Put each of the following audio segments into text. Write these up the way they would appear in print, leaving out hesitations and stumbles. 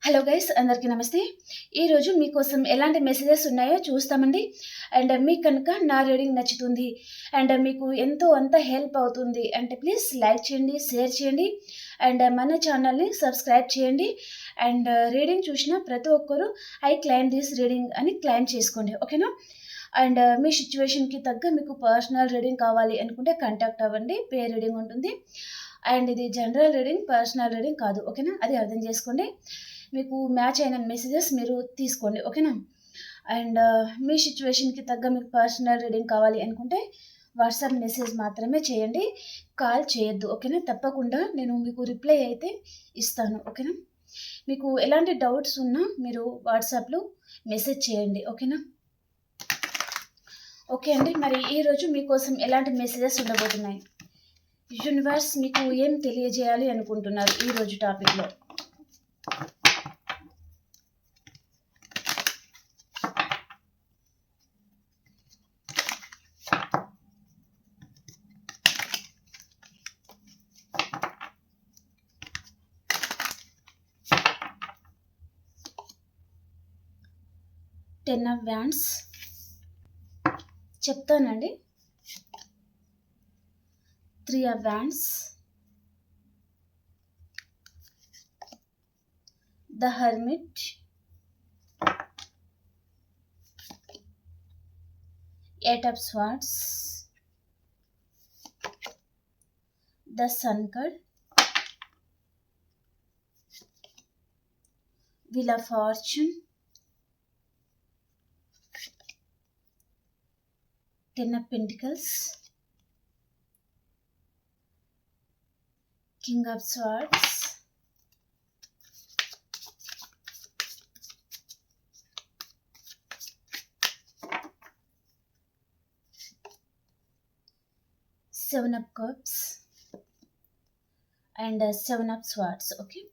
Hello guys, అందరికీ నమస్తే. ఈరోజు మీకోసం ఎలాంటి మెసేజెస్ ఉన్నాయో చూస్తామండి. అండ్ మీకు కనుక నా రీడింగ్ నచ్చుతుంది అండ్ మీకు ఎంతో అంత హెల్ప్ అవుతుంది అంటే ప్లీజ్ లైక్ చేయండి, షేర్ చేయండి అండ్ మన ఛానల్ని సబ్స్క్రైబ్ చేయండి. అండ్ రీడింగ్ చూసిన ప్రతి ఒక్కరూ ఐ క్లైమ్ దిస్ రీడింగ్ అని క్లైమ్ చేసుకోండి, ఓకేనా? అండ్ మీ సిచ్యువేషన్కి తగ్గ మీకు పర్సనల్ రీడింగ్ కావాలి అనుకుంటే కాంటాక్ట్ అవ్వండి. పే రీడింగ్ ఉంటుంది. అండ్ ఇది జనరల్ రీడింగ్, పర్సనల్ రీడింగ్ కాదు, ఓకేనా? అది అర్థం చేసుకోండి. మీకు మ్యాచ్ అయిన మెసేజెస్ మీరు తీసుకోండి, ఓకేనా? అండ్ మీ సిచ్యువేషన్కి తగ్గ మీకు పర్సనల్ రీడింగ్ కావాలి అనుకుంటే వాట్సాప్ మెసేజ్ మాత్రమే చేయండి, కాల్ చేయొద్దు, ఓకేనా? తప్పకుండా నేను మీకు రిప్లై అయితే ఇస్తాను, ఓకేనా? మీకు ఎలాంటి డౌట్స్ ఉన్నా మీరు వాట్సాప్లో మెసేజ్ చేయండి, ఓకేనా? ఓకే అండి, మరి ఈరోజు మీకోసం ఎలాంటి మెసేజెస్ ఉండబోతున్నాయి? యూనివర్స్ మీకు ఏం తెలియజేయాలి అనుకుంటున్నారు ఈరోజు టాపిక్లో? టెన్ ఆఫ్ వ్యాండ్స్ చెప్తానండి. 3 of wands, the hermit, 8 of swords, the sun card, wheel of fortune, 10 of Pentacles, King of Swords, Seven of Cups and 7 of Swords. Okay,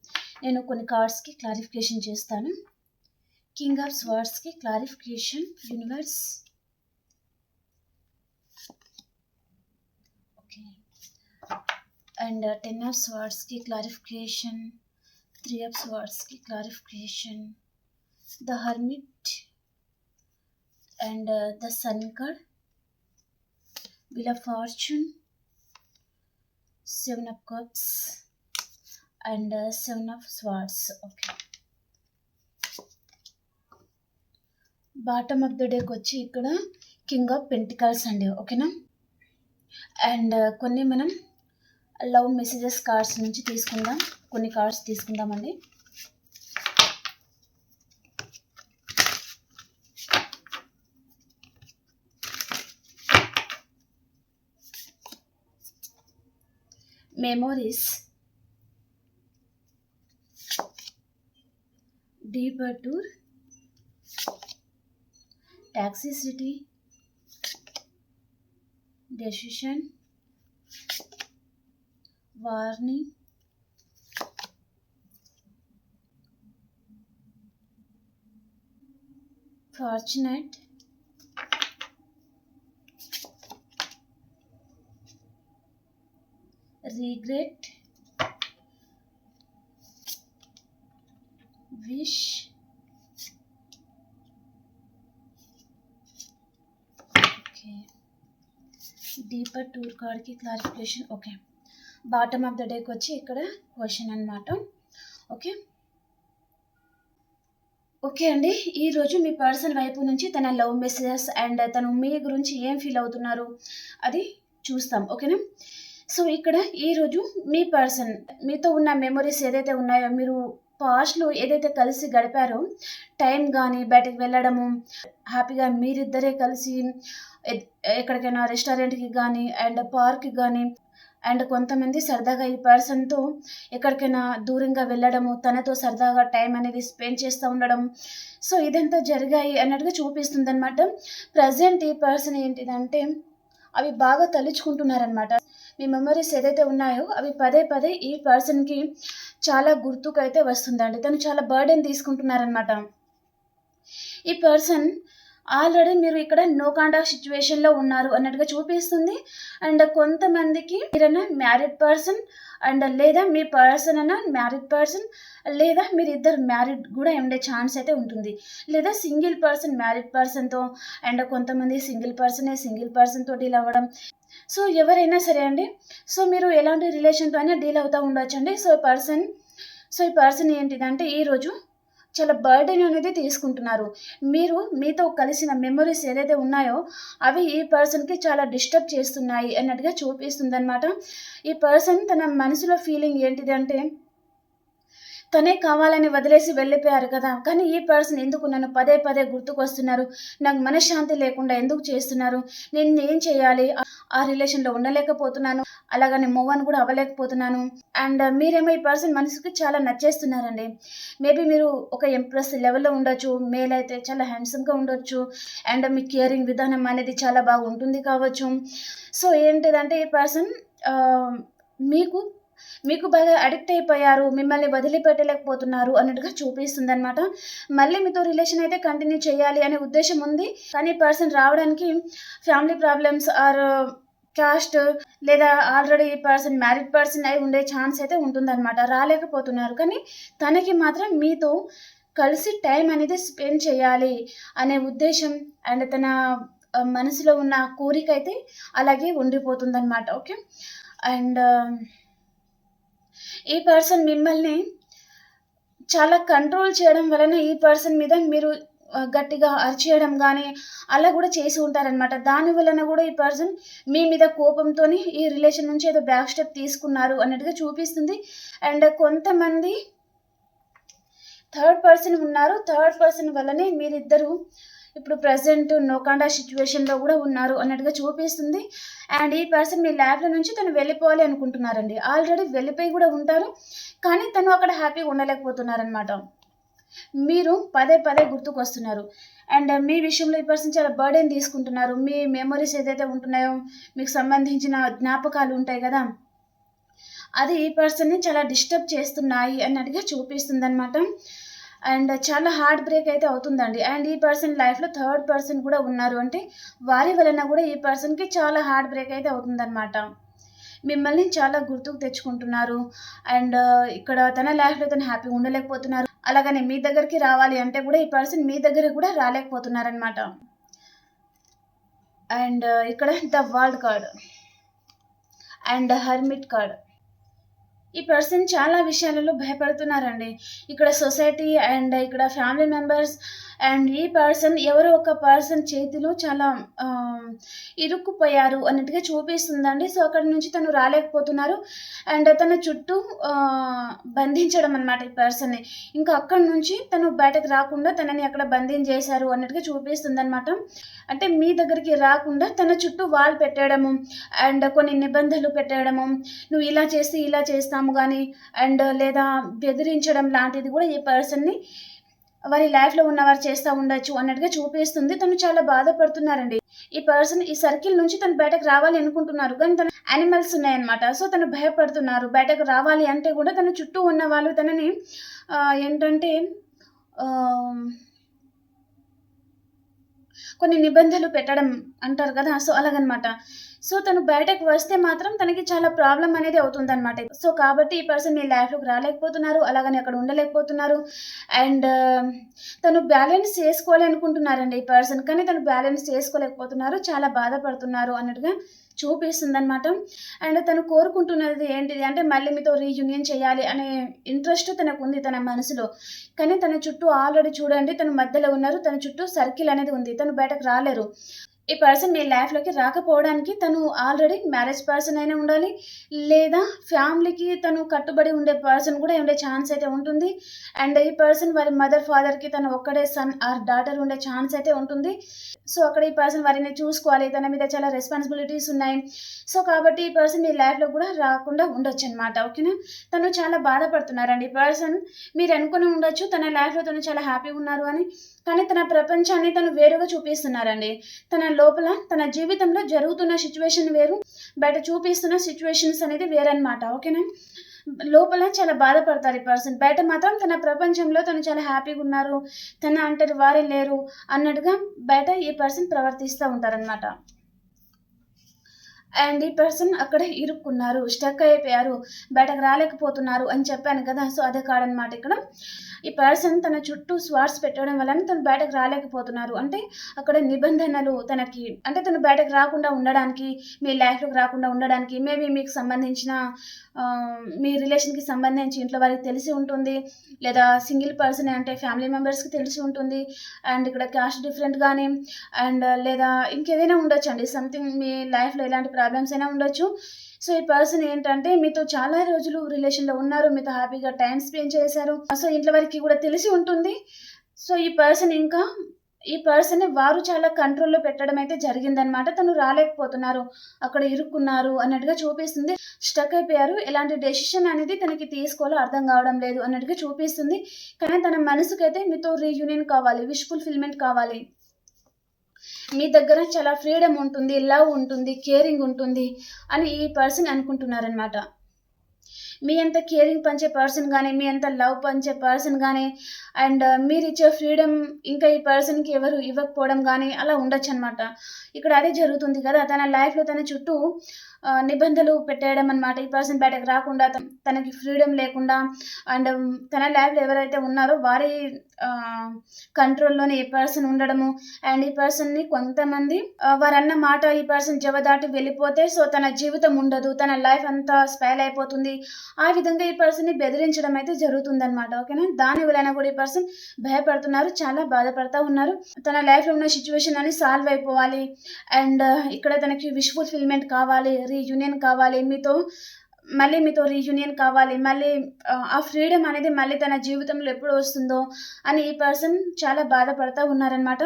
నేను కొన్ని కార్డ్స్కి క్లారిఫికేషన్ చేస్తాను. కింగ్ ఆఫ్ స్వార్డ్స్కి క్లారిఫికేషన్ యూనివర్స్. అండ్ 10 ఆఫ్ స్వార్డ్స్కి clarification, 3 of స్వార్డ్స్కి clarification, the hermit and the sun card, wheel of fortune, 7 of cups and 7 of swords. Okay, bottom of the డేకి వచ్చి ఇక్కడ కింగ్ ఆఫ్ పెంటికల్స్ అండి, ఓకేనా? And కొన్ని మనం లవ్ మెసేజెస్ కార్డ్స్ నుంచి తీసుకుందాం. కొన్ని కార్డ్స్ తీసుకుందామండి. Memories, deeper tour, toxicity, decision, warning, fortunate, regret, wish, okay. Deeper tour కార్డ్కి clarification. Okay, bottom of the డేకి వచ్చి ఇక్కడ క్వశ్చన్ అనమాట. ఓకే ఓకే అండి, ఈరోజు మీ పర్సన్ వైపు నుంచి తన లవ్ మెసేజెస్ అండ్ తను మీ గురించి ఏం ఫీల్ అవుతున్నారు అది చూస్తాం, ఓకేనా? సో ఇక్కడ ఈరోజు మీ పర్సన్ మీతో ఉన్న మెమొరీస్ ఏదైతే ఉన్నాయో, మీరు పాస్ట్లో ఏదైతే కలిసి గడిపారో టైం కానీ బయటకు వెళ్ళడము, హ్యాపీగా మీరిద్దరే కలిసి ఎక్కడికైనా రెస్టారెంట్కి కానీ అండ్ పార్క్కి కానీ అండ్ కొంతమంది సరదాగా ఈ పర్సన్తో ఎక్కడికైనా దూరంగా వెళ్ళడము, తనతో సరదాగా టైం అనేది స్పెండ్ చేస్తూ ఉండడం, సో ఇదంతా జరిగాయి అన్నట్టుగా చూపిస్తుంది అనమాట. ప్రజెంట్ ఈ పర్సన్ ఏంటిదంటే అవి బాగా తలుచుకుంటున్నారనమాట. మీ మెమరీస్ ఏదైతే ఉన్నాయో అవి పదే పదే ఈ పర్సన్కి చాలా గుర్తుకైతే వస్తుందండి. తను చాలా బర్డెన్ తీసుకుంటున్నారనమాట. ఈ పర్సన్ ఆల్రెడీ మీరు ఇక్కడ నో కాంటాక్ట్ సిచ్యువేషన్లో ఉన్నారు అన్నట్టుగా చూపిస్తుంది. అండ్ కొంతమందికి మీరన్నా మ్యారీడ్ పర్సన్ అండ్ లేదా మీ పర్సన్ అన్న మ్యారీడ్ పర్సన్, లేదా మీరు ఇద్దరు మ్యారీడ్ కూడా ఉండే ఛాన్స్ అయితే ఉంటుంది. లేదా సింగిల్ పర్సన్ మ్యారీడ్ పర్సన్తో, అండ్ కొంతమంది సింగిల్ పర్సన్తో డీల్ అవ్వడం. సో ఎవరైనా సరే అండి, సో మీరు ఎలాంటి రిలేషన్తో అయినా డీల్ అవుతూ ఉండొచ్చు అండి. సో ఈ పర్సన్ ఏంటిదంటే ఈరోజు చాలా బర్డెన్ అనేది తీసుకుంటున్నారు. మీరు మీతో కలిసిన మెమొరీస్ ఏదైతే ఉన్నాయో అవి ఈ పర్సన్కి చాలా డిస్టర్బ్ చేస్తున్నాయి అన్నట్టుగా చూపిస్తుంది అనమాట. ఈ పర్సన్ తన మనసులో ఫీలింగ్ ఏంటిదంటే తనే కావాలని వదిలేసి వెళ్ళిపోయారు కదా, కానీ ఈ పర్సన్ ఎందుకు నన్ను పదే పదే గుర్తుకొస్తున్నారు, నాకు మనశ్శాంతి లేకుండా ఎందుకు చేస్తున్నారు, నేను ఏం చేయాలి, ఆ రిలేషన్లో ఉండలేకపోతున్నాను, అలాగని మూవ్ ఆన్ కూడా అవ్వలేకపోతున్నాను. అండ్ మీరేమో ఈ పర్సన్ మనసుకి చాలా నచ్చేస్తున్నారండి. మేబీ మీరు ఒక ఎంప్రెస్ లెవెల్లో ఉండొచ్చు, మేల్ అయితే చాలా హ్యాండ్సమ్గా ఉండొచ్చు, అండ్ మీ కేరింగ్ విధానం అనేది చాలా బాగా ఉంటుంది కావచ్చు. సో ఏంటిదంటే ఈ పర్సన్ మీకు బాగా అడిక్ట్ అయిపోయారు, మిమ్మల్ని వదిలిపెట్టలేకపోతున్నారు అన్నట్టుగా చూపిస్తుంది అనమాట. మళ్ళీ మీతో రిలేషన్ అయితే కంటిన్యూ చేయాలి అనే ఉద్దేశం ఉంది, కానీ పర్సన్ రావడానికి ఫ్యామిలీ ప్రాబ్లమ్స్ ఆర్ కాస్ట్, లేదా ఆల్రెడీ ఈ పర్సన్ మ్యారీడ్ పర్సన్ అయి ఉండే ఛాన్స్ అయితే ఉంటుందన్నమాట. రాలేకపోతున్నారు, కానీ తనకి మాత్రం మీతో కలిసి టైం అనేది స్పెండ్ చేయాలి అనే ఉద్దేశం అండ్ తన మనసులో ఉన్న కోరిక అయితే అలాగే ఉండిపోతుందన్నమాట. ఓకే. అండ్ ఈ పర్సన్ మిమ్మల్ని చాలా కంట్రోల్ చేయడం వలన ఈ పర్సన్ మీద మీరు గట్టిగా అరిచేయడం కానీ అలా కూడా చేసి ఉంటారనమాట. దాని వలన కూడా ఈ పర్సన్ మీ మీద కోపంతో ఈ రిలేషన్ నుంచి ఏదో బ్యాక్ స్టెప్ తీసుకున్నారు అన్నట్టుగా చూపిస్తుంది. అండ్ కొంతమంది థర్డ్ పర్సన్ ఉన్నారు. థర్డ్ పర్సన్ వల్లనే మీరిద్దరూ ఇప్పుడు ప్రజెంట్ నోకాండా సిచ్యువేషన్లో కూడా ఉన్నారు అన్నట్టుగా చూపిస్తుంది. అండ్ ఈ పర్సన్ మీ లైఫ్లో నుంచి తను వెళ్ళిపోవాలి అనుకుంటున్నారండి. ఆల్రెడీ వెళ్ళిపోయి కూడా ఉంటారు, కానీ తను అక్కడ హ్యాపీగా ఉండలేకపోతున్నారనమాట. మీరు పదే పదే గుర్తుకు వస్తున్నారు. అండ్ మీ విషయంలో ఈ పర్సన్ చాలా బర్డెన్ తీసుకుంటున్నారు. మీ మెమొరీస్ ఏదైతే ఉంటున్నాయో, మీకు సంబంధించిన జ్ఞాపకాలు ఉంటాయి కదా, అది ఈ పర్సన్ని చాలా డిస్టర్బ్ చేస్తున్నాయి అన్నట్టుగా చూపిస్తుంది అనమాట. అండ్ చాలా హార్ట్ బ్రేక్ అయితే అవుతుందండి. అండ్ ఈ పర్సన్ లైఫ్లో థర్డ్ పర్సన్ కూడా ఉన్నారు అంటే వారి వలన కూడా ఈ పర్సన్కి చాలా హార్ట్ బ్రేక్ అయితే అవుతుందన్నమాట. మిమ్మల్ని చాలా గుర్తుకు తెచ్చుకుంటున్నారు. అండ్ ఇక్కడ తన లైఫ్లో తను హ్యాపీగా ఉండలేకపోతున్నారు. అలాగని మీ దగ్గరికి రావాలి అంటే కూడా ఈ పర్సన్ మీ దగ్గర కూడా రాలేకపోతున్నారనమాట. అండ్ ఇక్కడ the world card and hermit card. ఈ పర్సన్ చాలా విషయాలలో భయపడుతున్నారండి. ఇక్కడ సొసైటీ అండ్ ఇక్కడ ఫ్యామిలీ మెంబర్స్ అండ్ ఈ పర్సన్ ఎవరో ఒక పర్సన్ చేతిలో చాలా ఇరుక్కుపోయారు అన్నట్టుగా చూపిస్తుందండి. సో అక్కడ నుంచి తను రాలేకపోతున్నారు. అండ్ తన చుట్టూ బంధించడం అనమాట ఈ పర్సన్ని. ఇంకా అక్కడి నుంచి తను బయటకు రాకుండా తనని అక్కడ బంధించేశారు అన్నట్టుగా చూపిస్తుంది అనమాట. అంటే మీ దగ్గరికి రాకుండా తన చుట్టూ వాల్ పెట్టడము అండ్ కొన్ని నిబంధనలు పెట్టడము, నువ్వు ఇలా చేస్తే ఇలా చేస్తాము కానీ, అండ్ లేదా బెదిరించడం లాంటిది కూడా ఈ పర్సన్ని వారి లైఫ్లో ఉన్నవారు చేస్తూ ఉండొచ్చు అన్నట్టుగా చూపిస్తుంది. తను చాలా బాధపడుతున్నారండి. ఈ పర్సన్ ఈ సర్కిల్ నుంచి తను బయటకు రావాలి అనుకుంటున్నారు, కానీ తన యానిమల్స్ ఉన్నాయన్నమాట. సో తను భయపడుతున్నారు. బయటకు రావాలి అంటే కూడా తన చుట్టూ ఉన్న వాళ్ళు తనని ఏంటంటే కొన్ని నిబంధనలు పెట్టడం అంటారు కదా, సో అలాగనమాట. సో తను బయటకు వస్తే మాత్రం తనకి చాలా ప్రాబ్లం అనేది అవుతుందన్నమాట. సో కాబట్టి ఈ పర్సన్ మీ లైఫ్లోకి రాలేకపోతున్నారు, అలాగని అక్కడ ఉండలేకపోతున్నారు. అండ్ తను బ్యాలెన్స్ చేసుకోవాలి అనుకుంటున్నారండి ఈ పర్సన్, కానీ తను బ్యాలెన్స్ చేసుకోలేకపోతున్నారు, చాలా బాధపడుతున్నారు అన్నట్టుగా చూపిస్తుంది అనమాట. అండ్ తను కోరుకుంటున్నది ఏంటిది అంటే మళ్ళీ మీతో రీయూనియన్ చేయాలి అనే ఇంట్రెస్ట్ తనకు ఉంది తన మనసులో, కానీ తన చుట్టూ ఆల్రెడీ చూడండి తను మధ్యలో ఉన్నారు, తన చుట్టూ సర్కిల్ అనేది ఉంది, తను బయటకు రాలేరు. ఈ పర్సన్ మీ లైఫ్లోకి రాకపోవడానికి తను ఆల్రెడీ మ్యారేజ్ పర్సన్ అయినా ఉండాలి, లేదా ఫ్యామిలీకి తను కట్టుబడి ఉండే పర్సన్ కూడా ఉండే ఛాన్స్ అయితే ఉంటుంది. అండ్ ఈ పర్సన్ వారి మదర్ ఫాదర్కి తను ఒక్కడే సన్ ఆర్ డాటర్ ఉండే ఛాన్స్ అయితే ఉంటుంది. సో అక్కడ ఈ పర్సన్ వారిని చూసుకోవాలి, తన మీద చాలా రెస్పాన్సిబిలిటీస్ ఉన్నాయి. సో కాబట్టి ఈ పర్సన్ మీ లైఫ్లో కూడా రాకుండా ఉండొచ్చు అనమాట. ఓకేనా. తను చాలా బాధపడుతున్నారండి. ఈ పర్సన్ మీరు అనుకుని ఉండొచ్చు తన లైఫ్లో తను చాలా హ్యాపీగా ఉన్నారు అని, కానీ తన ప్రపంచాన్ని తను వేరుగా చూపిస్తున్నారండి. తన లోపల తన జీవితంలో జరుగుతున్న సిచ్యువేషన్ వేరు, బయట చూపిస్తున్న సిచ్యువేషన్స్ అనేది వేరనమాట. ఓకేనా. లోపల చాలా బాధపడతారు ఈ పర్సన్. బయట మాత్రం తన ప్రపంచంలో తను చాలా హ్యాపీగా ఉన్నారు, తన అంటని వారే లేరు అన్నట్టుగా బయట ఈ పర్సన్ ప్రవర్తిస్తూ ఉంటారనమాట. అండ్ ఈ పర్సన్ అక్కడ ఇరుక్కున్నారు, స్టక్ అయిపోయారు, బయటకు రాలేకపోతున్నారు అని చెప్పాను కదా. సో అదే కాడనమాట ఇక్కడ. ఈ పర్సన్ తన చుట్టూ స్వార్ట్స్ పెట్టడం వలన తను బయటకు రాలేకపోతున్నారు. అంటే అక్కడ నిబంధనలు తనకి, అంటే తను బయటకు రాకుండా ఉండడానికి, మీ లైఫ్లోకి రాకుండా ఉండడానికి, మేబీ మీకు సంబంధించిన మీ రిలేషన్కి సంబంధించి ఇంట్లో వారికి తెలిసి ఉంటుంది, లేదా సింగిల్ పర్సన్ అంటే ఫ్యామిలీ మెంబర్స్కి తెలిసి ఉంటుంది. అండ్ ఇక్కడ క్యాస్ట్ డిఫరెంట్ కానీ, అండ్ లేదా ఇంకేదైనా ఉండొచ్చు అండి. సంథింగ్ మీ లైఫ్లో ఎలాంటి ప్రాబ్లమ్స్ అయినా ఉండొచ్చు. సో ఈ పర్సన్ ఏంటంటే మీతో చాలా రోజులు రిలేషన్లో ఉన్నారు, మీతో హ్యాపీగా టైం స్పెండ్ చేశారు. సో ఇంట్లో వారికి కూడా తెలిసి ఉంటుంది. సో ఈ పర్సన్ వారు చాలా కంట్రోల్లో పెట్టడం అయితే జరిగిందనమాట. తను రాలేకపోతున్నారు, అక్కడ ఇరుక్కున్నారు అన్నట్టుగా చూపిస్తుంది. స్టక్ అయిపోయారు, ఎలాంటి డెసిషన్ అనేది తనకి తీసుకోవాలో అర్థం కావడం లేదు అన్నట్టుగా చూపిస్తుంది. కానీ తన మనసుకైతే మీతో రీయూనియన్ కావాలి, విష్ ఫుల్ఫిల్మెంట్ కావాలి, మీ దగ్గర చాలా ఫ్రీడమ్ ఉంటుంది, లవ్ ఉంటుంది, కేరింగ్ ఉంటుంది అని ఈ పర్సన్ అనుకుంటున్నారనమాట. మీ అంత కేరింగ్ పంచే పర్సన్ కానీ, మీ అంత లవ్ పంచే పర్సన్ కానీ, అండ్ మీరు ఇచ్చే ఫ్రీడమ్ ఇంకా ఈ పర్సన్కి ఎవరు ఇవ్వకపోవడం కానీ అలా ఉండొచ్చు అనమాట. ఇక్కడ అదే జరుగుతుంది కదా. తన లైఫ్లో తన చుట్టూ నిబంధనలు పెట్టేయడం అనమాట. ఈ పర్సన్ బయటకు రాకుండా, తనకి ఫ్రీడమ్ లేకుండా, అండ్ తన లైఫ్లో ఎవరైతే ఉన్నారో వారి కంట్రోల్లోనే ఈ పర్సన్ ఉండడము. అండ్ ఈ పర్సన్ని కొంతమంది వారన్న మాట ఈ పర్సన్ జవదాటి వెళ్ళిపోతే సో తన జీవితం ఉండదు, తన లైఫ్ అంతా స్పైల్ అయిపోతుంది. ఆ విధంగా ఈ పర్సన్ని బెదిరించడం అయితే జరుగుతుందన్నమాట. ఓకేనా. దాని వలన కూడా ఈ పర్సన్ భయపడుతున్నారు, చాలా బాధపడతా ఉన్నారు. తన లైఫ్లో ఉన్న సిచ్యువేషన్ అని సాల్వ్ అయిపోవాలి, అండ్ ఇక్కడ తనకి విష్ ఫుల్ఫిల్మెంట్ కావాలి, రీయూనియన్ కావాలి, మీతో రీయూనియన్ కావాలి, మళ్ళీ ఆ ఫ్రీడమ్ అనేది మళ్ళీ తన జీవితంలో ఎప్పుడు వస్తుందో అని ఈ పర్సన్ చాలా బాధపడతా ఉన్నారనమాట.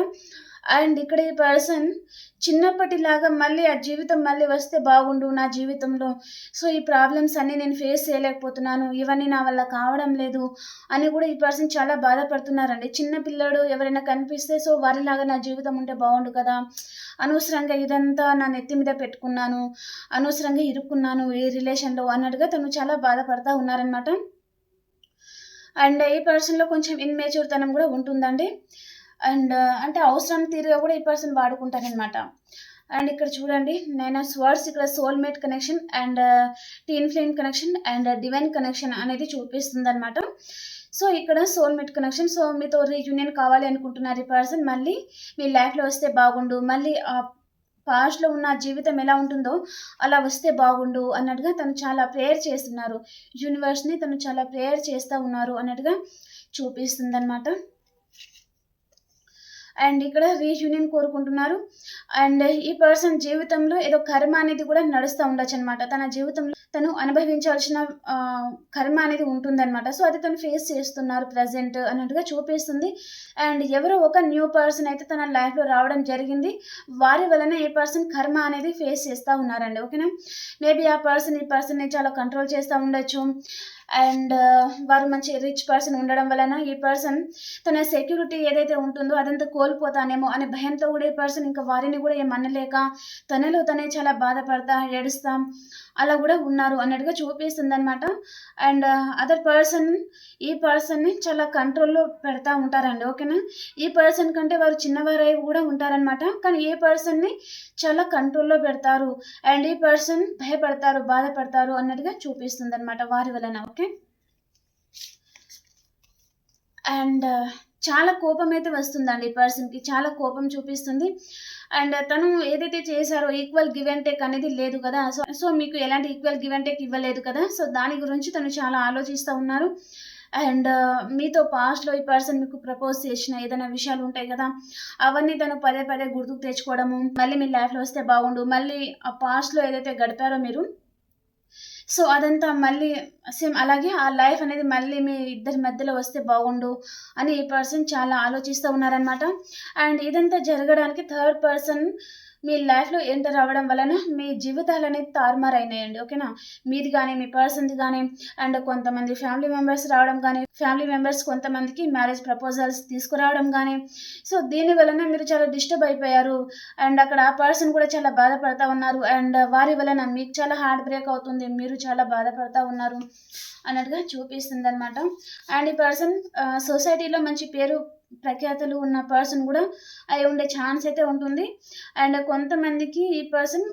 అండ్ ఇక్కడ ఈ పర్సన్ చిన్నప్పటిలాగా మళ్ళీ ఆ జీవితం మళ్ళీ వస్తే బాగుండు నా జీవితంలో, సో ఈ ప్రాబ్లమ్స్ అన్నీ నేను ఫేస్ చేయలేకపోతున్నాను, ఇవన్నీ నా వల్ల కావడం లేదు అని కూడా ఈ పర్సన్ చాలా బాధపడుతున్నారండి. చిన్న పిల్లడు ఎవరైనా కనిపిస్తే సో వారిలాగా నా జీవితం ఉంటే బాగుండు కదా, అనవసరంగా ఇదంతా నా నెత్తి మీద పెట్టుకున్నాను, అనవసరంగా ఇరుక్కున్నాను ఈ రిలేషన్లో అన్నట్టుగా తను చాలా బాధపడతా ఉన్నారనమాట. అండ్ ఈ పర్సన్లో కొంచెం ఇన్మెచ్యూర్ తనం కూడా ఉంటుందండి. అండ్ అంటే అవసరం తీరుగా కూడా ఈ పర్సన్ వాడుకుంటారనమాట. అండ్ ఇక్కడ చూడండి, నేను స్వర్డ్స్ ఇక్కడ soulmate connection and twin flame connection and divine connection అనేది చూపిస్తుంది అనమాట. సో ఇక్కడ సోల్మేట్ కనెక్షన్, సో మీతో రీయూనియన్ కావాలి అనుకుంటున్నారు ఈ పర్సన్, మళ్ళీ మీ లైఫ్లో వస్తే బాగుండు, మళ్ళీ ఆ పాస్ట్లో ఉన్న జీవితం ఎలా ఉంటుందో అలా వస్తే బాగుండు అన్నట్టుగా తను చాలా ప్రేయర్ చేస్తున్నారు. యూనివర్స్ని తను చాలా ప్రేయర్ చేస్తూ ఉన్నారు అన్నట్టుగా చూపిస్తుంది అనమాట. అండ్ ఇక్కడ రీయూనియన్ కోరుకుంటున్నారు. అండ్ ఈ పర్సన్ జీవితంలో ఏదో కర్మ అనేది కూడా నడుస్తూ ఉండొచ్చు అనమాట. తన జీవితంలో తను అనుభవించాల్సిన కర్మ అనేది ఉంటుందన్నమాట. సో అది తను ఫేస్ చేస్తున్నారు ప్రజెంట్ అన్నట్టుగా చూపిస్తుంది. అండ్ ఎవరో ఒక న్యూ పర్సన్ అయితే తన లైఫ్లో రావడం జరిగింది, వారి వలన ఈ పర్సన్ కర్మ అనేది ఫేస్ చేస్తూ ఉన్నారండి. ఓకేనా. మేబీ ఆ పర్సన్ ఈ పర్సన్ని చాలా కంట్రోల్ చేస్తూ ఉండొచ్చు. అండ్ వారు మంచి రిచ్ పర్సన్ ఉండడం వలన ఈ పర్సన్ తన సెక్యూరిటీ ఏదైతే ఉంటుందో అదంతా కోల్పోతానేమో అనే భయంతో కూడా ఈ పర్సన్ ఇంకా వారిని కూడా ఏమనలేక తనలో తనే చాలా బాధపడతా ఏడుస్తాం అలా కూడా ఉన్నారు అన్నట్టుగా చూపిస్తుంది అనమాట. అండ్ అదర్ పర్సన్ ఈ పర్సన్ని చాలా కంట్రోల్లో పెడతా ఉంటారండి. ఓకేనా. ఈ పర్సన్ కంటే వారు చిన్నవారై కూడా ఉంటారనమాట, కానీ ఏ పర్సన్ని చాలా కంట్రోల్లో పెడతారు అండ్ ఈ పర్సన్ భయపడతారు, బాధపడతారు అన్నట్టుగా చూపిస్తుంది అనమాట వారి వలన. ఓకే. అండ్ చాలా కోపం అయితే వస్తుందండి ఈ పర్సన్కి, చాలా కోపం చూపిస్తుంది. అండ్ తను ఏదైతే చేశారో ఈక్వల్ గివ్ అండ్ టేక్ అనేది లేదు కదా. సో మీకు ఎలాంటి ఈక్వల్ గివ్ అండ్ టేక్ ఇవ్వలేదు కదా, సో దాని గురించి తను చాలా ఆలోచిస్తూ ఉన్నారు. అండ్ మీతో పాస్ట్లో ఈ పర్సన్ మీకు ప్రపోజ్ చేసిన ఏదైనా విషయాలు ఉంటాయి కదా, అవన్నీ తను పదే పదే గుర్తుకు తెచ్చుకోవడము, మళ్ళీ మీ లైఫ్లో వస్తే బాగుండు, మళ్ళీ ఆ పాస్ట్లో ఏదైతే గడిపారో మీరు, సో అదంతా మళ్ళీ సేమ్ అలాగే ఆ లైఫ్ అనేది మళ్ళీ మీ ఇద్దరి మధ్యలో వస్తే బాగుండు అని ఈ పర్సన్ చాలా ఆలోచిస్తూ ఉన్నారనమాట. అండ్ ఇదంతా జరగడానికి థర్డ్ పర్సన్ మీ లైఫ్‌లో ఎంటర్ అవ్వడం వలన మీ జీవితాలనేవి తారుమారైనాయండి. ఓకేనా? మీది గాని, మీ పర్సన్‌ది గాని అండ్ కొంతమంది ఫ్యామిలీ మెంబర్స్ రావడం గాని, ఫ్యామిలీ మెంబర్స్ కొంతమందికి మ్యారేజ్ ప్రపోజల్స్ తీసుకురావడం గాని, సో దీని వలన మీరు చాలా డిస్టర్బ్ అయిపోయారు. అండ్ అక్కడ ఆ పర్సన్ కూడా చాలా బాధపడతా ఉన్నారు. అండ్ వారి వలన మీకు చాలా హార్ట్ బ్రేక్ అవుతుంది. మీరు చాలా బాధపడతా ఉన్నారు అన్నట్టుగా చూపిస్తుందనమాట. అండ్ ఈ పర్సన్ సొసైటీలో మంచి పేరు ప్రఖ్యాతలు ఉన్న పర్సన్ కూడా అయి ఉండే ఛాన్స్ అయితే ఉంటుంది. అండ్ కొంతమందికి ఈ పర్సన్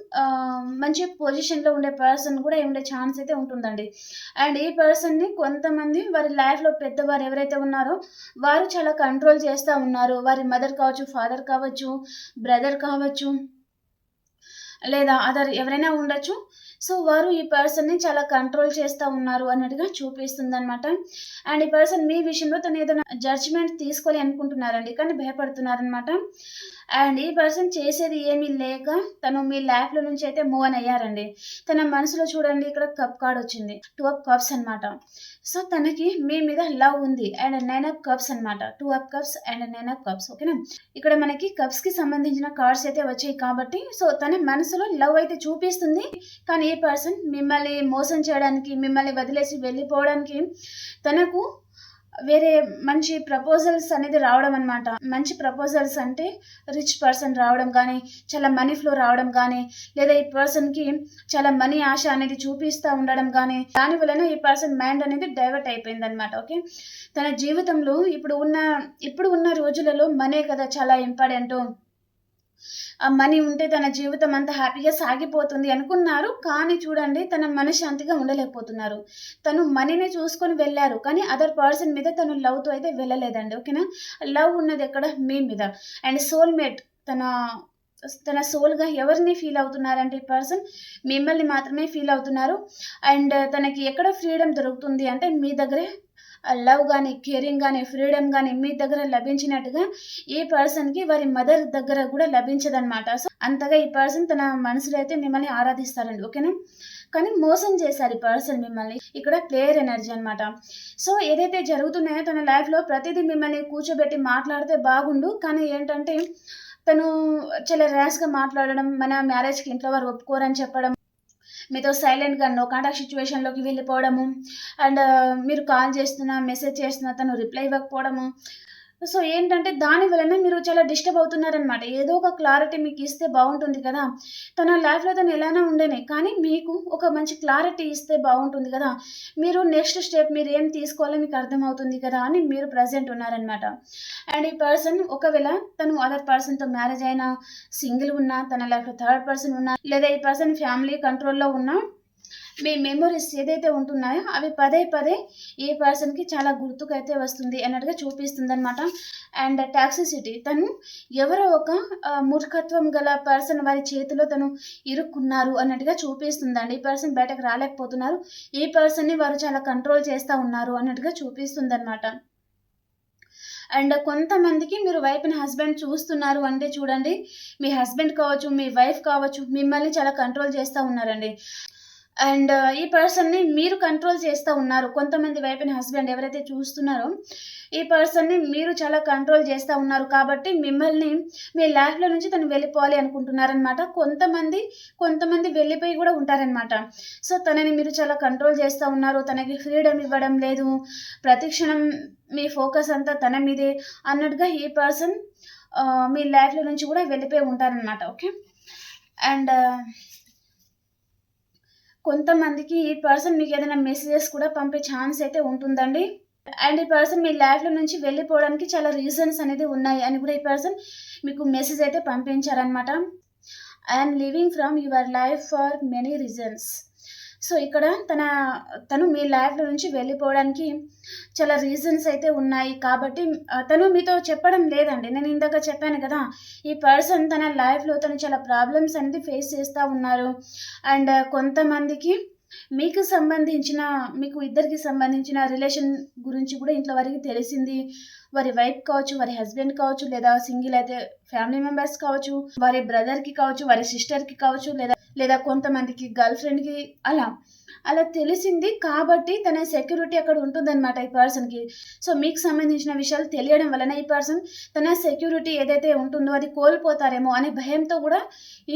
మంచి పొజిషన్‌లో ఉండే పర్సన్ కూడా అయి ఉండే ఛాన్స్ అయితే ఉంటుందండి. అండ్ ఈ పర్సన్‌ని కొంతమంది వారి లైఫ్‌లో పెద్దవారు ఎవరైతే ఉన్నారో వారు చాలా కంట్రోల్ చేస్తా ఉన్నారు. వారి మదర్ కావచ్చు, ఫాదర్ కావచ్చు, బ్రదర్ కావచ్చు, లేదా అదర్ ఎవరైనా ఉండొచ్చు. సో, వారు ఈ పర్సన్‌ని చాలా కంట్రోల్ చేస్తా ఉన్నారు అన్నట్టుగా చూపిస్తుందనమాట. అండ్ ఈ పర్సన్ మీ విషయంలో తను ఏదైనా జడ్జ్‌మెంట్ తీసుకోవాలి అనుకుంటున్నారండి. కానీ భయపడుతున్నారనమాట. అండ్ ఈ పర్సన్ చేసేది ఏమీ లేక తను మీ లైఫ్‌లో నుంచి అయితే మూవ్ ఆన్ అయ్యారండి. తన మనసులో చూడండి ఇక్కడ కప్ కార్డ్ వచ్చింది. 2 ఆఫ్ కప్స్ అనమాట. సో, తనకి మీ మీద లవ్ ఉంది. అండ్ 9 ఆఫ్ కప్స్ అనమాట. 2 of cups and 9 of cups. ఓకేనా? ఇక్కడ మనకి కప్స్‌కి సంబంధించిన కార్డ్స్ అయితే వచ్చాయి కాబట్టి సో, తన మనసులో లవ్ అయితే చూపిస్తుంది. కానీ ఈ పర్సన్ మిమ్మల్ని మోసం చేయడానికి, మిమ్మల్ని వదిలేసి వెళ్ళిపోవడానికి తనకు వేరే మంచి ప్రపోజల్స్ అనేది రావడం అనమాట. మంచి ప్రపోజల్స్ అంటే రిచ్ పర్సన్ రావడం గానీ, చాలా మనీ ఫ్లో రావడం గానీ, లేదా ఈ పర్సన్‌కి చాలా మనీ ఆశ అనేది చూపిస్తా ఉండడం గానీ, దాని వలన ఈ పర్సన్ మైండ్ అనేది డైవర్ట్ అయిపోయిందనమాట. ఓకే. తన జీవితంలో ఇప్పుడు ఉన్న రోజులలో మనే కదా చాలా ఇంపార్టెంటు. ఆ మనీ ఉంటే తన జీవితం అంతా హ్యాపీగా సాగిపోతుంది అనుకున్నారు. కానీ చూడండి తన మనశ్శాంతిగా ఉండలేకపోతున్నారు. తను మనీని చూసుకొని వెళ్లారు. కానీ అదర్ పర్సన్ మీద తను లవ్‌తో అయితే వెళ్ళలేదండి. ఓకేనా? లవ్ ఉన్నదెక్కడ? మీ మీద. అండ్ సోల్‌మేట్ తన సోల్‌గా ఎవరిని ఫీల్ అవుతున్నారంటే ఈ పర్సన్ మిమ్మల్ని మాత్రమే ఫీల్ అవుతున్నారు. అండ్ తనకి ఎక్కడ ఫ్రీడమ్ దొరుకుతుంది అంటే మీ దగ్గరే లవ్ గానీ, కేరింగ్ గానీ, ఫ్రీడమ్ గానీ మీ దగ్గర లభించినట్టుగా ఈ పర్సన్‌కి వారి మదర్ దగ్గర గూడా లభించదనమాట. సో, అంతగా ఈ పర్సన్ తన మనసులో అయితే మిమ్మల్ని ఆరాధిస్తారండి. ఓకేనా? కానీ మోసం చేశారు ఈ పర్సన్ మిమ్మల్ని. ఇక్కడ ప్లేయర్ ఎనర్జీ అనమాట. సో, ఏదైతే జరుగుతున్నాయో తన లైఫ్‌లో ప్రతీదీ మిమ్మల్ని కూర్చోబెట్టి మాట్లాడితే బాగుండు. కానీ ఏంటంటే తను చాలా ర్యాష్‌గా మాట్లాడడం, మన మ్యారేజ్‌కి ఇంట్లో వారు ఒప్పుకోరని చెప్పడం, మీతో సైలెంట్‌గా నో కాంటాక్ట్ సిట్యుయేషన్‌లోకి వెళ్ళిపోవడము. అండ్ మీరు కాల్ చేస్తున్నా, మెసేజ్ చేస్తున్నా తను రిప్లై ఇవ్వకపోవడము. సో, ఏంటంటే దాని వలన మీరు చాలా డిస్టర్బ్ అవుతున్నారనమాట. ఏదో ఒక క్లారిటీ మీకిస్తే బావుంటుంది కదా! తన లైఫ్‌లో తను ఎలానో ఉండని. కానీ మీకు ఒక మంచి క్లారిటీ ఇస్తే బావుంటుంది కదా! మీరు నెక్స్ట్ స్టెప్ మీరేం తీసుకోవాలో మీకు అర్థమవుతుంది కదా! అని మీరు ప్రెజెంట్ ఉన్నారనమాట. అండ్ ఈ పర్సన్ ఒకవేళ తను అదర్ పర్సన్‌తో మ్యారేజ్ అయినా, సింగిల్ ఉన్నా, తన లైఫ్‌లో థర్డ్ పర్సన్ ఉన్నా, లేదా ఈ పర్సన్ ఫ్యామిలీ కంట్రోల్‌లో ఉన్నా మీ మెమోరీస్ ఏదైతే ఉంటున్నాయో అవి పదే పదే ఏ పర్సన్‌కి చాలా గుర్తుకైతే వస్తుంది అన్నట్టుగా చూపిస్తుందనమాట. అండ్ టాక్సిసిటీ తను ఎవరో ఒక మూర్ఖత్వం గల పర్సన్ వారి చేతిలో తను ఇరుక్కున్నారు అన్నట్టుగా చూపిస్తుందండి. ఈ పర్సన్ బయటకు రాలేకపోతున్నారు. ఈ పర్సన్‌ని వారు చాలా కంట్రోల్ చేస్తా ఉన్నారు అన్నట్టుగా చూపిస్తుందనమాట. అండ్ కొంతమందికి మీరు వైఫ్‌ని హస్బెండ్ చూస్తున్నారు అంటే చూడండి, మీ హస్బెండ్ కావచ్చు, మీ వైఫ్ కావచ్చు, మిమ్మల్ని చాలా కంట్రోల్ చేస్తా ఉన్నారండి. అండ్ ఈ పర్సన్‌ని మీరు కంట్రోల్ చేస్తా ఉన్నారు. కొంతమంది వైఫ్ అండ్ హస్బెండ్ ఎవరైతే చూస్తున్నారో, ఈ పర్సన్‌ని మీరు చాలా కంట్రోల్ చేస్తా ఉన్నారు. కాబట్టి మిమ్మల్ని మీ లైఫ్‌లో నుంచి తను వెళ్ళిపోవాలి అనుకుంటున్నారనమాట. కొంతమంది వెళ్ళిపోయి గూడా ఉంటారనమాట. సో, తనని మీరు చాలా కంట్రోల్ చేస్తా ఉన్నారు. తనకి ఫ్రీడమ్ ఇవ్వడం లేదు. ప్రతి క్షణం మీ ఫోకస్ అంతా తన మీదే అన్నట్టుగా ఈ పర్సన్ మీ లైఫ్‌లో నుంచి గూడా వెళ్ళిపోయి ఉంటారనమాట. ఓకే. అండ్ కొంతమందికి ఈ పర్సన్ మీకేదైనా మెసేజెస్ కూడా పంపే ఛాన్స్ అయితే ఉంటుందండి. అండ్ ఈ పర్సన్ మీ లైఫ్‌లో నుంచి వెళ్ళిపోవడానికి చాలా రీజన్స్ అనేది ఉన్నాయి అని కూడా ఈ పర్సన్ మీకు మెసేజ్ అయితే పంపించారనమాట. I am leaving from your life for many reasons. So, ఇక్కడ తను మీ లైఫ్‌లో నుంచి వెళ్ళిపోవడానికి చాలా రీజన్స్ అయితే ఉన్నాయి. కాబట్టి తను మీతో చెప్పడం లేదండి. నేను ఇందాక చెప్పాను కదా! ఈ పర్సన్ తన లైఫ్‌లో తను చాలా ప్రాబ్లమ్స్ అనేది ఫేస్ చేస్తా ఉన్నారు. అండ్ కొంతమందికి మీకు ఇద్దరికి సంబంధించిన రిలేషన్ గురించి కూడా ఇంట్లో వారికి తెలిసింది. వారి వైఫ్ కావచ్చు, వారి హస్బెండ్ కావచ్చు, లేదా సింగిల్ అయితే ఫ్యామిలీ మెంబర్స్ కావచ్చు, వారి బ్రదర్‌కి కావచ్చు, వారి సిస్టర్‌కి కావచ్చు, లేదా కొంతమందికి గర్ల్ ఫ్రెండ్‌కి అలా. అలా తెలిసింది కాబట్టి తన సెక్యూరిటీ అక్కడ ఉంటుందన్నమాట ఈ పర్సన్కి. సో మీకు సంబంధించిన విషయాలు తెలియడం వలన ఈ పర్సన్ తన సెక్యూరిటీ ఏదైతే ఉంటుందో అది కోల్పోతారేమో అనే భయంతో కూడా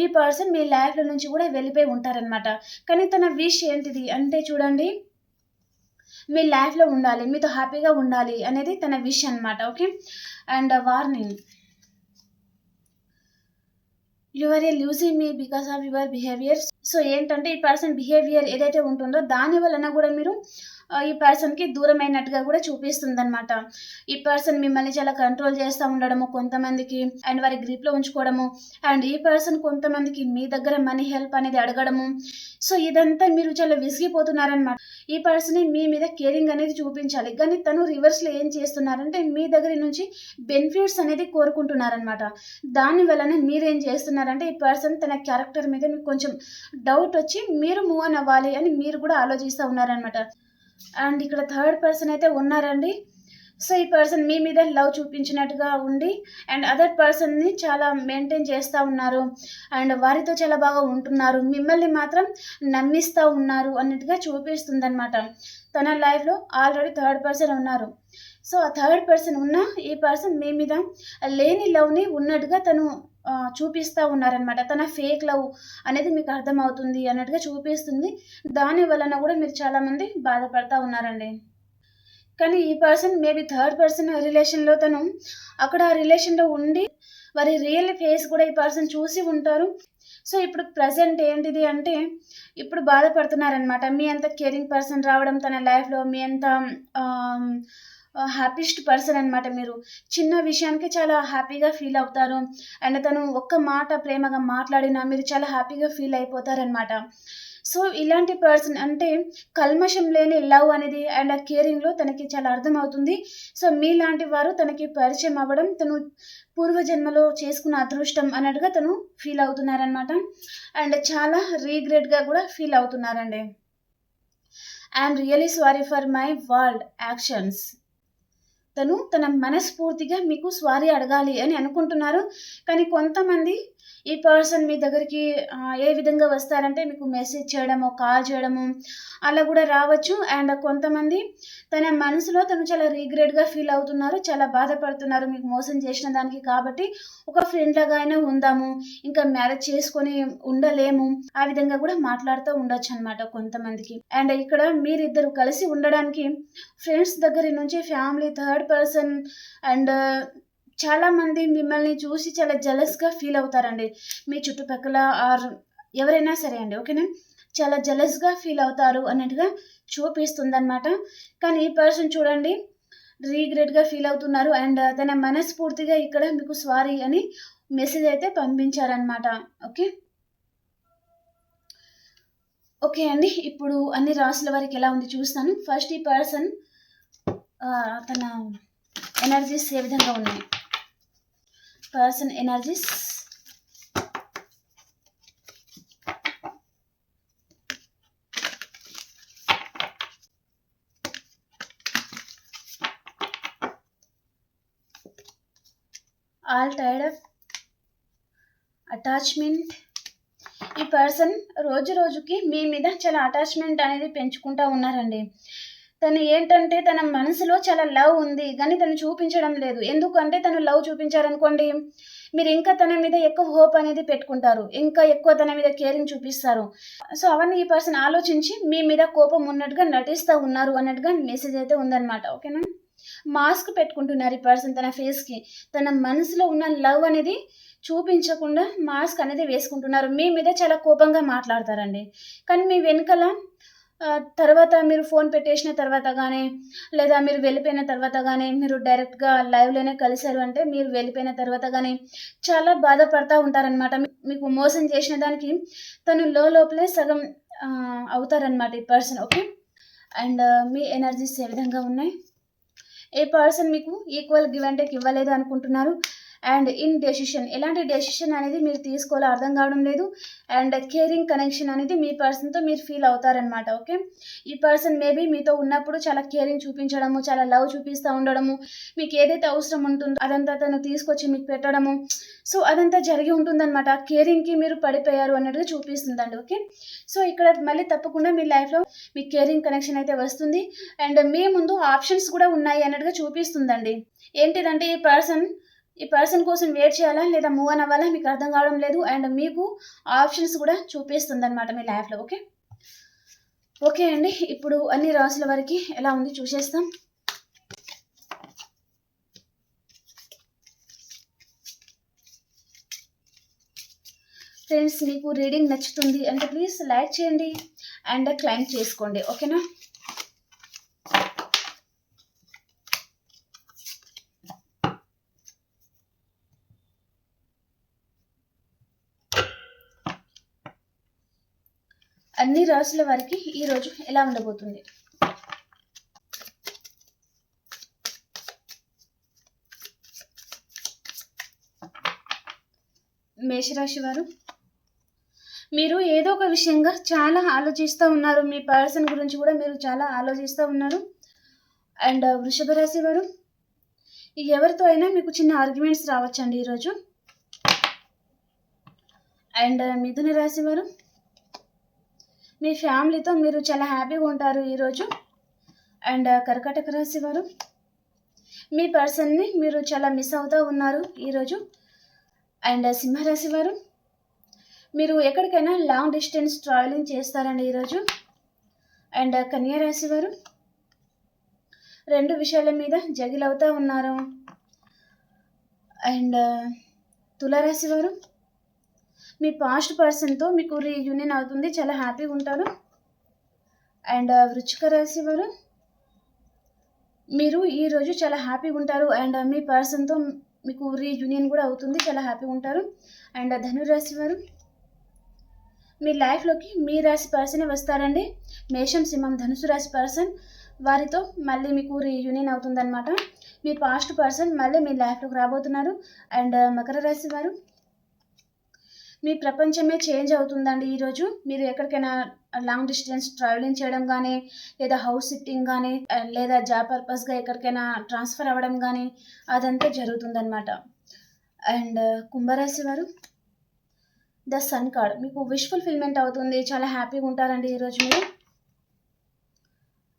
ఈ పర్సన్ మీ లైఫ్లో నుంచి కూడా వెళ్ళిపోయి ఉంటారనమాట. కానీ తన విష్ ఏంటిది అంటే చూడండి, మీ లైఫ్లో ఉండాలి, మీతో హ్యాపీగా ఉండాలి అనేది తన విష్ అనమాట. Okay, and warning, you are a losing me because of your behaviour. So ఏంటంటే ఈ పర్సన్ బిహేవియర్ ఏదైతే ఉంటుందో దాని వలన కూడా మీరు ఈ పర్సన్కి దూరమైనట్టుగా కూడా చూపిస్తుంది అనమాట. ఈ పర్సన్ మిమ్మల్ని చాలా కంట్రోల్ చేస్తూ ఉండడము కొంతమందికి, అండ్ వారి గ్రిప్లో ఉంచుకోవడము, అండ్ ఈ పర్సన్ కొంతమందికి మీ దగ్గర మనీ హెల్ప్ అనేది అడగడము. సో ఇదంతా మీరు చాలా విసిగిపోతున్నారనమాట. ఈ పర్సన్ మీ మీద కేరింగ్ అనేది చూపించాలి, కానీ తను రివర్స్లో ఏం చేస్తున్నారంటే మీ దగ్గర నుంచి బెనిఫిట్స్ అనేది కోరుకుంటున్నారనమాట. దాని వలన మీరేం చేస్తున్నారంటే ఈ పర్సన్ తన క్యారెక్టర్ మీద మీకు కొంచెం డౌట్ వచ్చి మీరు మూవ్ ఆన్ అవ్వాలి అని మీరు కూడా ఆలోచిస్తూ ఉన్నారనమాట. అండ్ ఇక్కడ థర్డ్ పర్సన్ అయితే ఉన్నారండి. సో ఈ పర్సన్ మీ మీద లవ్ చూపించినట్టుగా ఉండి అండ్ అదర్ పర్సన్ని చాలా మెయింటైన్ చేస్తూ ఉన్నారు అండ్ వారితో చాలా బాగా ఉంటున్నారు, మిమ్మల్ని మాత్రం నమ్మిస్తూ ఉన్నారు అన్నట్టుగా చూపిస్తుంది అనమాట. తన లైఫ్లో ఆల్రెడీ థర్డ్ పర్సన్ ఉన్నారు. సో ఆ థర్డ్ పర్సన్ ఉన్న ఈ పర్సన్ మీ మీద లేని లవ్ని ఉన్నట్టుగా తను చూపిస్తూ ఉన్నారనమాట. తన ఫేక్ లవ్ అనేది మీకు అర్థమవుతుంది అన్నట్టుగా చూపిస్తుంది. దాని వలన కూడా మీరు చాలామంది బాధపడతా ఉన్నారండి. కానీ ఈ పర్సన్ మేబీ థర్డ్ పర్సన్ రిలేషన్లో తను అక్కడ ఆ రిలేషన్లో ఉండి వారి రియల్ ఫేస్ కూడా ఈ పర్సన్ చూసి ఉంటారు. సో ఇప్పుడు ప్రజెంట్ ఏంటిది అంటే ఇప్పుడు బాధపడుతున్నారనమాట. మీ అంత కేరింగ్ పర్సన్ రావడం తన లైఫ్లో, మీ అంత హ్యాపీస్ట్ పర్సన్ అనమాట. మీరు చిన్న విషయానికి చాలా హ్యాపీగా ఫీల్ అవుతారు అండ్ తను ఒక్క మాట ప్రేమగా మాట్లాడినా మీరు చాలా హ్యాపీగా ఫీల్ అయిపోతారనమాట. సో ఇలాంటి పర్సన్ అంటే కల్మషం లేని లవ్ అనేది అండ్ ఆ కేరింగ్లో తనకి చాలా అర్థమవుతుంది. సో మీలాంటి వారు తనకి పరిచయం అవ్వడం తను పూర్వజన్మలో చేసుకున్న అదృష్టం అన్నట్టుగా తను ఫీల్ అవుతున్నారనమాట. అండ్ చాలా రీగ్రెట్గా కూడా ఫీల్ అవుతున్నారండి. I'm really sorry for my world actions. తను తన మనస్ఫూర్తిగా మీకు సారీ అడగాలి అని అనుకుంటున్నారు. కానీ కొంతమంది ఈ పర్సన్ మీ దగ్గరికి ఏ విధంగా వస్తారంటే మీకు మెసేజ్ చేయడము, కాల్ చేయడము అలా కూడా రావచ్చు. అండ్ కొంతమంది తన మనసులో తను చాలా రీగ్రెట్గా ఫీల్ అవుతున్నారు, చాలా బాధపడుతున్నారు మీకు మోసం చేసిన దానికి. కాబట్టి ఒక ఫ్రెండ్ లాగా అయినా ఉందాము, ఇంకా మ్యారేజ్ చేసుకొని ఉండలేము, ఆ విధంగా కూడా మాట్లాడుతూ ఉండొచ్చు అనమాట కొంతమందికి. అండ్ ఇక్కడ మీరిద్దరు కలిసి ఉండడానికి ఫ్రెండ్స్ దగ్గర నుంచి ఫ్యామిలీ, థర్డ్ పర్సన్ అండ్ చాలామంది మిమ్మల్ని చూసి చాలా జెలస్గా ఫీల్ అవుతారండి. మీ చుట్టుపక్కల ఆర్ ఎవరైనా సరే అండి, ఓకేనా, చాలా జెలస్గా ఫీల్ అవుతారు అన్నట్టుగా చూపిస్తుంది అనమాట. కానీ ఈ పర్సన్ చూడండి రీగ్రెట్గా ఫీల్ అవుతున్నారు అండ్ తన మనస్ఫూర్తిగా ఇక్కడ మీకు సారీ అని మెసేజ్ అయితే పంపించారనమాట. ఓకే ఓకే అండి, ఇప్పుడు అన్ని రాసుల వారికి ఎలా ఉంది చూస్తాను. ఫస్ట్ ఈ పర్సన్ తన ఎనర్జీస్ ఏ విధంగా ఉన్నాయి. Person energies, all tied up, attachment. ఈ పర్సన్ రోజు రోజుకి మీ మీద చాలా అటాచ్మెంట్ అనేది పెంచుకుంటూ ఉన్నారండి. తను ఏంటంటే తన మనసులో చాలా లవ్ ఉంది కానీ తను చూపించడం లేదు. ఎందుకంటే తను లవ్ చూపించారనుకోండి మీరు ఇంకా తన మీద ఎక్కువ హోప్ అనేది పెట్టుకుంటారు, ఇంకా ఎక్కువ తన మీద కేరింగ్ చూపిస్తారు. సో అవన్నీ ఈ పర్సన్ ఆలోచించి మీ మీద కోపం ఉన్నట్టుగా నటిస్తూ ఉన్నారు అన్నట్టుగా మెసేజ్ అయితే ఉందన్నమాట. ఓకేనా, మాస్క్ పెట్టుకుంటున్నారు ఈ పర్సన్ తన ఫేస్కి. తన మనసులో ఉన్న లవ్ అనేది చూపించకుండా మాస్క్ అనేది వేసుకుంటున్నారు. మీ మీద చాలా కోపంగా మాట్లాడతారండి, కానీ మీ వెనకాల తర్వాత మీరు ఫోన్ పెట్టేసిన తర్వాత కానీ లేదా మీరు వెళ్ళిపోయిన తర్వాత కానీ మీరు డైరెక్ట్గా లైవ్లోనే కలిశారు అంటే మీరు వెళ్ళిపోయిన తర్వాత కానీ చాలా బాధపడతా ఉంటారనమాట. మీకు మోసం చేసిన దానికి తను లోపలే సగం అవుతారనమాట ఈ పర్సన్. ఓకే, అండ్ మీ ఎనర్జీస్ ఏ విధంగా ఉన్నాయి. ఏ పర్సన్ మీకు ఈక్వల్ గివ్ అండ్ టేక్ ఇవ్వలేదు అనుకుంటున్నారు అండ్ ఇన్ డెసిషన్, ఎలాంటి డెసిషన్ అనేది మీరు తీసుకోవాలో అర్థం కావడం లేదు. అండ్ కేరింగ్ కనెక్షన్ అనేది మీ పర్సన్తో మీరు ఫీల్ అవుతారనమాట. ఓకే, ఈ పర్సన్ మేబీ మీతో ఉన్నప్పుడు చాలా కేరింగ్ చూపించడము, చాలా లవ్ చూపిస్తూ ఉండడము, మీకు ఏదైతే అవసరం ఉంటుందో అదంతా తను తీసుకొచ్చి మీకు పెట్టడము, సో అదంతా జరిగి ఉంటుందన్నమాట. కేరింగ్కి మీరు పడిపోయారు అన్నట్టుగా చూపిస్తుందండి. ఓకే, సో ఇక్కడ మళ్ళీ తప్పకుండా మీ లైఫ్లో మీ కేరింగ్ కనెక్షన్ అయితే వస్తుంది. అండ్ మీ ముందు ఆప్షన్స్ కూడా ఉన్నాయి అన్నట్టుగా చూపిస్తుందండి. ఏంటిదంటే ఈ పర్సన్ కోసం వెయిట్ చేయాలా లేదా మూవ్ ఆన్ అవ్వాలా మీకు అర్థం కావడం లేదు. అండ్ మీకు ఆప్షన్స్ కూడా చూపిస్తుంది అనమాట మీ లైఫ్లో. ఓకే ఓకే అండి, ఇప్పుడు అన్ని రాసుల వారికి ఎలా ఉంది చూసేస్తాం. ఫ్రెండ్స్, మీకు రీడింగ్ నచ్చుతుంది అంటే ప్లీజ్ లైక్ చేయండి అండ్ క్లైమ్ చేసుకోండి. ఓకేనా? అన్ని రాసుల వారికి ఈరోజు ఎలా ఉండబోతుంది? మేషరాశి వారు, మీరు ఏదో ఒక విషయంగా చాలా ఆలోచిస్తూ ఉన్నారు. మీ పర్సన్ గురించి కూడా మీరు చాలా ఆలోచిస్తూ ఉన్నారు. అండ్ వృషభ రాశి వారు, ఎవరితో అయినా మీకు చిన్న ఆర్గ్యుమెంట్స్ రావచ్చండి ఈరోజు. అండ్ మిథున రాశి వారు, మీ ఫ్యామిలీతో మీరు చాలా హ్యాపీగా ఉంటారు ఈరోజు. అండ్ కర్కాటక రాశి వారు, మీ పర్సన్ని మీరు చాలా మిస్ అవుతూ ఉన్నారు ఈరోజు. అండ్ సింహరాశి వారు, మీరు ఎక్కడికైనా లాంగ్ డిస్టెన్స్ ట్రావెలింగ్ చేస్తారండి ఈరోజు. అండ్ కన్యా రాశి వారు, రెండు విషయాల మీద జగిల్ అవుతూ ఉన్నారు. అండ్ తులారాశి వారు, మీ పాస్ట్ పర్సన్తో మీకు రీయూనియన్ అవుతుంది, చాలా హ్యాపీగా ఉంటారు. అండ్ వృశ్చిక రాశి వారు, మీరు ఈరోజు చాలా హ్యాపీగా ఉంటారు. అండ్ మీ పర్సన్తో మీకు రీయూనియన్ కూడా అవుతుంది, చాలా హ్యాపీగా ఉంటారు. అండ్ ధనురాశి వారు, మీ లైఫ్లోకి మీ రాశి పర్సనే వస్తారండి. మేషం, సింహం, ధనుసు రాశి పర్సన్, వారితో మళ్ళీ మీకు రీయూనియన్ అవుతుందన్నమాట. మీ పాస్ట్ పర్సన్ మళ్ళీ మీ లైఫ్లోకి రాబోతున్నారు. అండ్ మకర రాశి వారు, మీ ప్రపంచమే చేంజ్ అవుతుందండి ఈరోజు. మీరు ఎక్కడికైనా లాంగ్ డిస్టెన్స్ ట్రావెలింగ్ చేయడం కానీ, లేదా హౌస్ షిఫ్టింగ్ కానీ, లేదా జాబ్ పర్పస్గా ఎక్కడికైనా ట్రాన్స్ఫర్ అవ్వడం కానీ అదంతా జరుగుతుందన్నమాట. అండ్ కుంభరాశి వారు, ద సన్ కార్డ్, మీకు విష్ ఫుల్ఫిల్మెంట్ అవుతుంది, చాలా హ్యాపీగా ఉంటారండి ఈరోజు మీరు.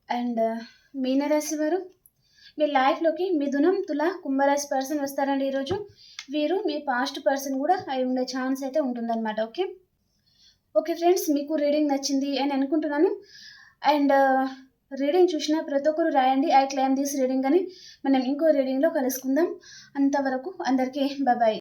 అండ్ మీనరాశి వారు, మీ లైఫ్లోకి మిథునం, తుల, కుంభరాశి పర్సన్ వస్తారండి ఈరోజు. వీరు మీ పాస్ట్ పర్సన్ కూడా అయి ఉండే ఛాన్స్ అయితే ఉంటుందన్నమాట. ఓకే ఓకే ఫ్రెండ్స్, మీకు రీడింగ్ నచ్చింది అని అనుకుంటున్నాను. అండ్ రీడింగ్ చూసిన ప్రతి ఒక్కరు రాయండి ఐ క్లైమ్ దిస్ రీడింగ్ అని. మనం ఇంకో రీడింగ్లో కలుసుకుందాం. అంతవరకు అందరికీ బాయ్.